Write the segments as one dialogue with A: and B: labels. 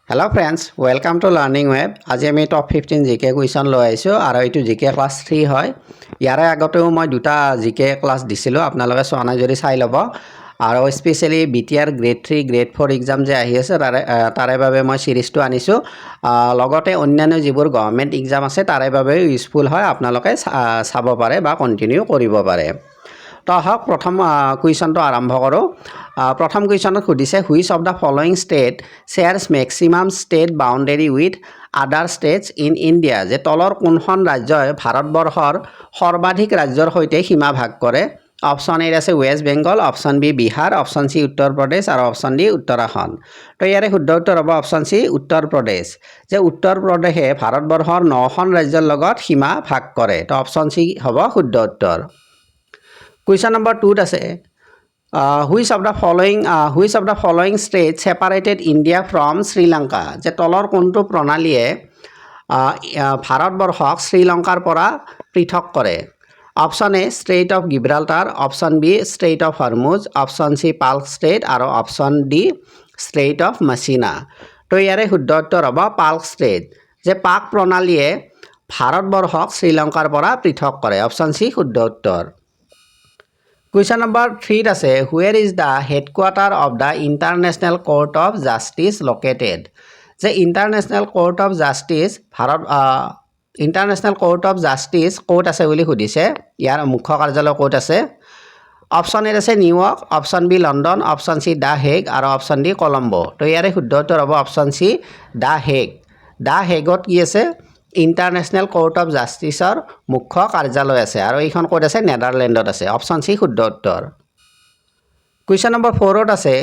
A: Hello friends, welcome to Learning Web. আজি আমি top 15 জিকে কুৱেশ্যন লৈ আহিছোঁ আৰু এইটো জিকে ক্লাছ 3 হয়। ইয়াৰে আগতেও মই দুটা জিকে ক্লাছ দিছিলোঁ, আপোনালোকে চোৱা নাই যদি চাই ল'ব। আৰু specially BTR grade 3 grade 4 exam যে আহি আছে তাৰে বাবে মই সিৰিজটো আনিছোঁ। লগতে অন্যান্য যিবোৰ গভৰ্ণমেণ্ট এক্সাম আছে তাৰে বাবে ইউজফুল হয়, আপোনালোকে চাব পাৰে বা কণ্টিনিউ কৰিব পাৰে। তো আহক প্ৰথম কুৱেশ্যনটো আৰম্ভ কৰোঁ। প্ৰথম কুৱেশ্যনত সুধিছে which of the following state shares maximum state boundary with আদাৰ ষ্টেটছ ইন ইণ্ডিয়া, যে তলৰ কোনখন ৰাজ্যই ভাৰতবৰ্ষৰ সৰ্বাধিক ৰাজ্যৰ সৈতে সীমা ভাগ কৰে। অপশ্যন এ আছে West Bengal, option B Bihar, option C Uttar Pradesh আৰু অপশ্যন ডি উত্তৰাখণ্ড। তো ইয়াৰে শুদ্ধ উত্তৰ হ'ব অপশ্যন চি উত্তৰ প্ৰদেশ, যে উত্তৰ প্ৰদেশে ভাৰতবৰ্ষৰ 9খন ৰাজ্যৰ লগত সীমা ভাগ কৰে। তো অপশ্যন চি হ'ব শুদ্ধ উত্তৰ। কুৱেশ্যন নম্বৰ 2ত আছে which of the following state separated India from Sri Lanka, যে তলৰ কোনটো প্ৰণালীয়ে ভাৰতবৰ্ষক শ্ৰীলংকাৰ পৰা পৃথক কৰে। Option A strait of Gibraltar, option B strait of Hormuz, option C Palk strait আৰু option D strait of Messina. তো ইয়াৰে শুদ্ধ উত্তৰ হ'ব পাল্ক ষ্ট্ৰেইট, যে পাক প্ৰণালীয়ে ভাৰতবৰ্ষক শ্ৰীলংকাৰ পৰা পৃথক কৰে। অপশ্যন চি শুদ্ধ উত্তৰ। কুৱেশ্যন নম্বৰ 3ত আছে where is the headquarter of the international court of justice located, যে international court of justice international court of justice ক'ত আছে বুলি সুধিছে। ইয়াৰ মুখ্য কাৰ্যালয় ক'ত আছে। অপশ্যন এ আছে New York, option B London, option C the Hague আৰু অপশ্যন ডি কলম্বো। তো ইয়াৰে শুদ্ধ উত্তৰ হ'ব option C the Hague. The হেগত কি আছে, ইণ্টাৰনেশ্যনেল কোৰ্ট অফ জাষ্টিছৰ মুখ্য কাৰ্যালয় আছে আৰু এইখন ক'ত আছে, নেডাৰলেণ্ডত আছে। অপশ্যন চি শুদ্ধ উত্তৰ। কুৱেশ্যন নম্বৰ 4ত আছে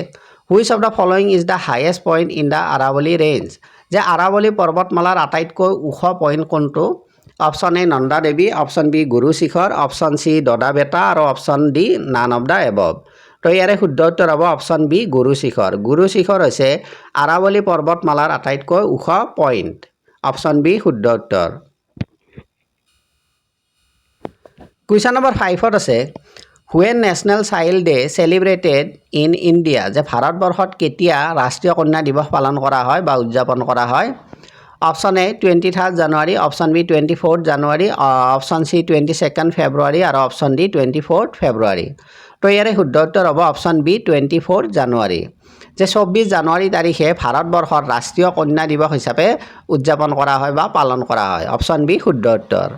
A: which of the following is the highest point in the Aravalli range, যে আৰাৱলী পৰ্বতমালাৰ আটাইতকৈ ওখ পইণ্ট কোনটো। Option A Nanda Devi, option B Guru Shikhar, option C Dodda Betta আৰু option D none of the above. তো ইয়াৰে শুদ্ধ উত্তৰ হ'ব অপশ্যন বি গুৰু শিখৰ। গুৰু শিখৰ হৈছে আৰাৱলী পৰ্বতমালাৰ আটাইতকৈ ওখ পইণ্ট। অপশ্যন বি শুদ্ধ উত্তৰ। কুৱেশ্যন নম্বৰ 5ত আছে when national child day celebrated in India, যে ভাৰতবৰ্ষত কেতিয়া ৰাষ্ট্ৰীয় কন্যা দিৱস পালন কৰা হয় বা উদযাপন কৰা হয়। Option A 23 January, option B 24 January, option C 22 February আৰু অপশ্যন ডি 24 ফেব্ৰুৱাৰী। তো ইয়াৰে শুদ্ধ উত্তৰ হ'ব অপশ্যন বি 24 জানুৱাৰী, যে 24 জানুৱাৰী তাৰিখে ভাৰতবৰ্ষৰ ৰাষ্ট্ৰীয় কন্যা দিৱস হিচাপে উদযাপন কৰা হয় বা পালন কৰা হয়। অপশ্যন বি শুদ্ধ উত্তৰ।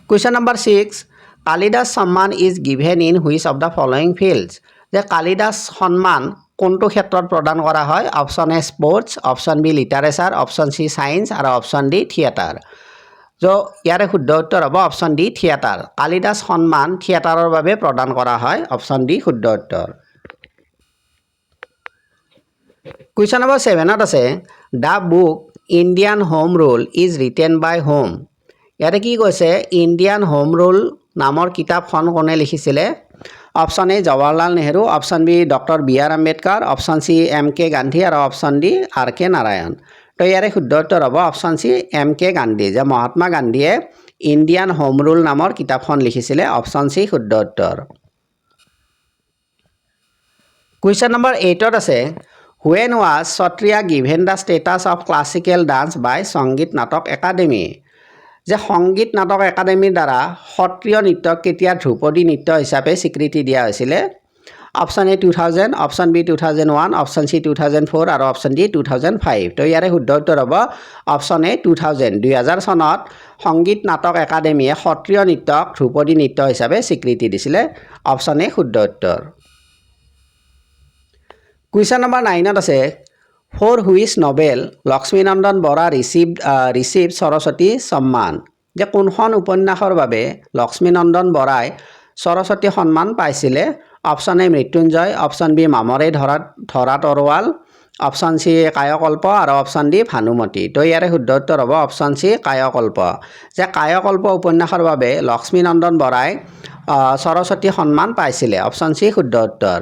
A: Question number 6 Kalidas Samman is given in which of the following fields, যে কালিদাস সন্মান কোনটো ক্ষেত্ৰত প্ৰদান কৰা হয়। Option A sports, option B literature, option C science আৰু অপশ্যন ডি থিয়েটাৰ। ত' ইয়াৰে শুদ্ধ উত্তৰ হ'ব অপশ্যন ডি থিয়েটাৰ। কালিদাস সন্মান থিয়েটাৰৰ বাবে প্ৰদান কৰা হয়। অপশ্যন ডি শুদ্ধ উত্তৰ। কুৱেশ্যন নম্বৰ 7ত আছে the book Indian Home Rule is written by whom, ইয়াতে কি কৈছে, ইণ্ডিয়ান হোম ৰুল নামৰ কিতাপখন কোনে লিখিছিলে। Option A Jawaharlal Nehru, option B doctor B R Ambedkar, option C M K Gandhi আৰু option D R K Narayan. তো ইয়াৰে শুদ্ধ উত্তৰ হ'ব option C M K Gandhi, যে মহাত্মা গান্ধীয়ে ইণ্ডিয়ান হোম ৰুল নামৰ কিতাপখন লিখিছিলে। অপশ্যন চি শুদ্ধ উত্তৰ। কুৱেশ্যন নম্বৰ 8ত আছে when was Sattriya given the status of classical dance by Sangeet Natak academy, যে সংগীত নাটক একাডেমীৰ দ্বাৰা সত্ৰীয় নৃত্যক কেতিয়া ধ্ৰুপদী নৃত্য হিচাপে স্বীকৃতি দিয়া হৈছিলে। Option A 2000, option B 2001, option C 2004 আৰু অপশ্যন ডি 2005। তো ইয়াৰে শুদ্ধ উত্তৰ হ'ব অপশ্যন এ 2000। 2000 চনত সংগীত নাটক একাডেমীয়ে সত্ৰীয় নৃত্যক ধ্ৰুপদী নৃত্য হিচাপে স্বীকৃতি দিছিলে। অপশ্যন এ শুদ্ধ উত্তৰ। কুৱেশ্যন নম্বৰ 9ত আছে for which novel Lakshminandan Bora received Saraswati Samman, যে কোনখন উপন্যাসৰ বাবে লক্ষ্মীনন্দন বৰাই সৰস্বতী সন্মান পাইছিলে। Option A Mrityunjay, option B Mamore Dhora তৰোৱাল, অপশ্যন চি কায়কল্প আৰু অপশ্যন ডি ভানুমতী। তো ইয়াৰে শুদ্ধ উত্তৰ হ'ব অপশ্যন চি কায়কল্প, যে কায়কল্প উপন্যাসৰ বাবে লক্ষ্মীনন্দন বৰাই সৰস্বতী সন্মান পাইছিলে। অপশ্যন চি শুদ্ধ উত্তৰ।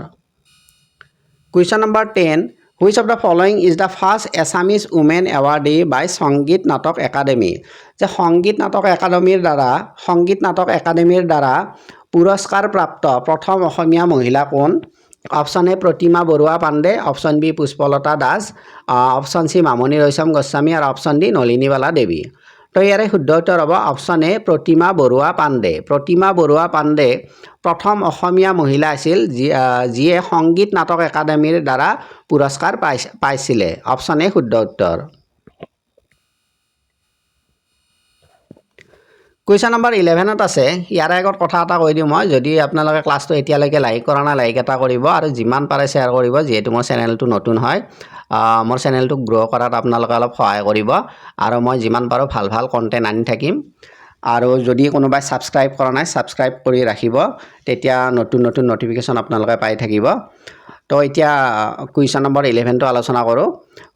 A: Question number 10 which of the following is the first Assamese women awarded by Sangeet Natak academy, যে সংগীত নাটক একাডেমীৰ দ্বাৰা পুৰস্কাৰপ্ৰাপ্ত প্ৰথম অসমীয়া মহিলা কোন। Option A Pratima Barua Pandey, option B Pushpalata Das, option C Mamoni Raisom Goswami আৰু অপশন ডি নলিনীবালা দেৱী। তো ইয়াৰে শুদ্ধ উত্তৰ হ'ব অপশন এ প্ৰতিমা বৰুৱা পাণ্ডে। প্ৰতিমা বৰুৱা পাণ্ডে প্ৰথম অসমীয়া মহিলা আছিল যিয়ে সংগীত নাটক একাডেমীৰ দ্বাৰা পুৰস্কাৰ পাইছিলে। অপশন এ শুদ্ধ উত্তৰ। কুৱেশ্যন নম্বৰ 11ত আছে, ইয়াৰে আগত কথা এটা কৈ দিওঁ মই, যদি আপোনালোকে ক্লাছটো এতিয়ালৈকে লাইক কৰা নাই লাইক এটা কৰিব আৰু যিমান পাৰে শ্বেয়াৰ কৰিব, যিহেতু মোৰ চেনেলটো নতুন হয়, মোৰ চেনেলটোক গ্ৰ' কৰাত আপোনালোকে অলপ সহায় কৰিব আৰু মই যিমান পাৰোঁ ভাল ভাল কণ্টেণ্ট আনি থাকিম। আৰু যদি কোনোবাই ছাবস্ক্ৰাইব কৰা নাই ছাবস্ক্ৰাইব কৰি ৰাখিব, তেতিয়া নতুন নতুন নটিফিকেশ্যন আপোনালোকে পাই থাকিব। তো এতিয়া কুৱেশ্যন নম্বৰ 11টো আলোচনা কৰোঁ।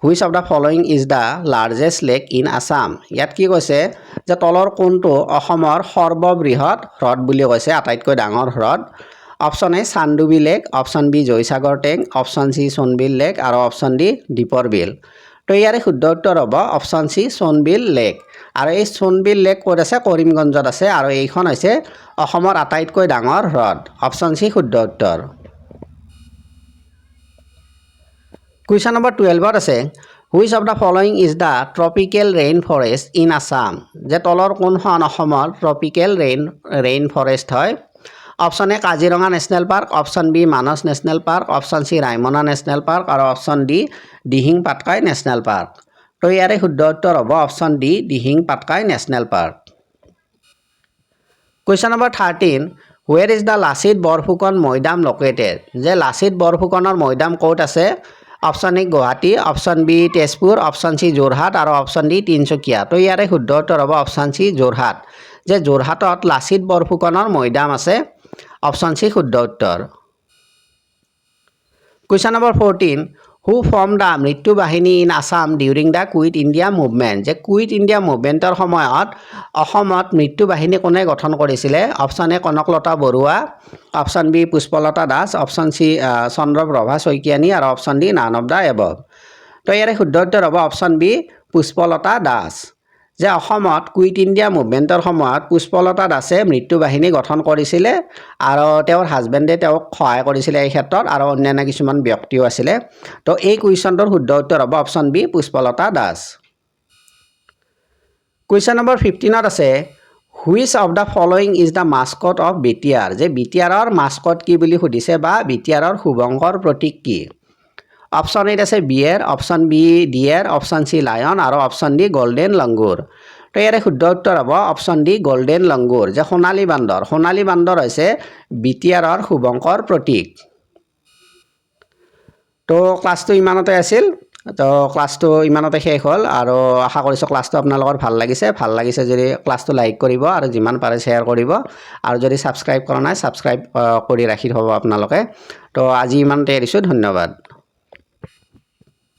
A: Which of the following is the largest lake in Assam. ইয়াত কি কৈছে যে তলৰ কোনটো অসমৰ সৰ্ববৃহৎ হ্ৰদ বুলি কৈছে, আটাইতকৈ ডাঙৰ হ্ৰদ। Option A Chandubi lake, option B Joysagar tank, option C Sonbeel lake আৰু অপশন ডি দীপৰ বিল। তো ইয়াৰে শুদ্ধ উত্তৰ হ'ব অপশন চি সোণবিল লেক। আৰু এই সোণবিল লেক ক'ত আছে? কৰিমগঞ্জত আছে আৰু এইখন হৈছে অসমৰ আটাইতকৈ ডাঙৰ হ্ৰদ। অপশন চি শুদ্ধ উত্তৰ। কুৱেশ্যন নম্বৰ 12ত আছে, which of the following is the tropical rain forest in Assam. যে তলৰ কোনখন অসমৰ ট্ৰপিকেল ৰেইন ফৰেষ্ট হয়। Option A Kaziranga national park, option B Manas national park, option C Raimona national park আৰু option D Dihing Patkai national park. তো ইয়াৰে শুদ্ধ উত্তৰ হ'ব option D Dihing Patkai national park. Question number 13, where is the Lachit Borphukan Maidam located. যে লাচিত বৰফুকনৰ মৈদাম ক'ত আছে? Option A Guwahati, option B Tezpur, option C Jorhat আৰু অপশন ডি তিনিচুকীয়া। তো ইয়াৰে শুদ্ধ উত্তৰ হ'ব অপশন চি যোৰহাট। যে যোৰহাটত লাচিত বৰফুকনৰ মৈদাম আছে। অপশন চি শুদ্ধ উত্তৰ। Question number 14, who form the Mrityu Bahini in Assam during the quit India movement. যে কুইট ইণ্ডিয়া মুভমেণ্টৰ সময়ত অসমত মৃত্যু বাহিনী কোনে গঠন কৰিছিলে? Option A Kanaklata Barua, option B Pushpalata Das, option C Chandraprabha Saikiani আৰু option D none of the above. তো ইয়াৰে শুদ্ধ উত্তৰ হ'ব অপশন বি পুষ্পলতা দাস। যে অসমত কুইট ইণ্ডিয়া মুভমেণ্টৰ সময়ত পুষ্পলতা দাসে মৃত্যু বাহিনী গঠন কৰিছিলে আৰু তেওঁৰ হাজবেণ্ডে তেওঁক সহায় কৰিছিলে এই ক্ষেত্ৰত আৰু অন্যান্য কিছুমান ব্যক্তিও আছিলে। তো এই কুৱেশ্যনটোৰ শুদ্ধ উত্তৰ হ'ব option B Pushpalata Das. Question number 15ত আছে, which of the following is the mascot of BTR. যে বিটিআৰৰ মাস্কট কি বুলি সুধিছে বা বিটিআৰৰ শুভঙ্কৰ প্ৰতীক কি? অপশন এত আছে bear, option B deer, option C lion আৰু অপশন ডি গল্ডেন লংগুৰ। তো ইয়াৰে শুদ্ধ উত্তৰ হ'ব অপশন ডি গল্ডেন লংগুৰ। যে সোণালী বান্দৰ হৈছে বিটিআৰৰ শুভঙ্কৰ প্ৰতীক। তো ক্লাছটো ইমানতে আছিল। তো ক্লাছটো ইমানতে শেষ হ'ল আৰু আশা কৰিছোঁ ক্লাছটো আপোনালোকৰ ভাল লাগিছে যদি ক্লাছটো লাইক কৰিব আৰু যিমান পাৰে শ্বেয়াৰ কৰিব আৰু যদি ছাবস্ক্ৰাইব কৰা নাই ছাবস্ক্ৰাইব কৰি ৰাখি থ'ব আপোনালোকে। তো আজি ইমানতে এৰিছোঁ, ধন্যবাদ।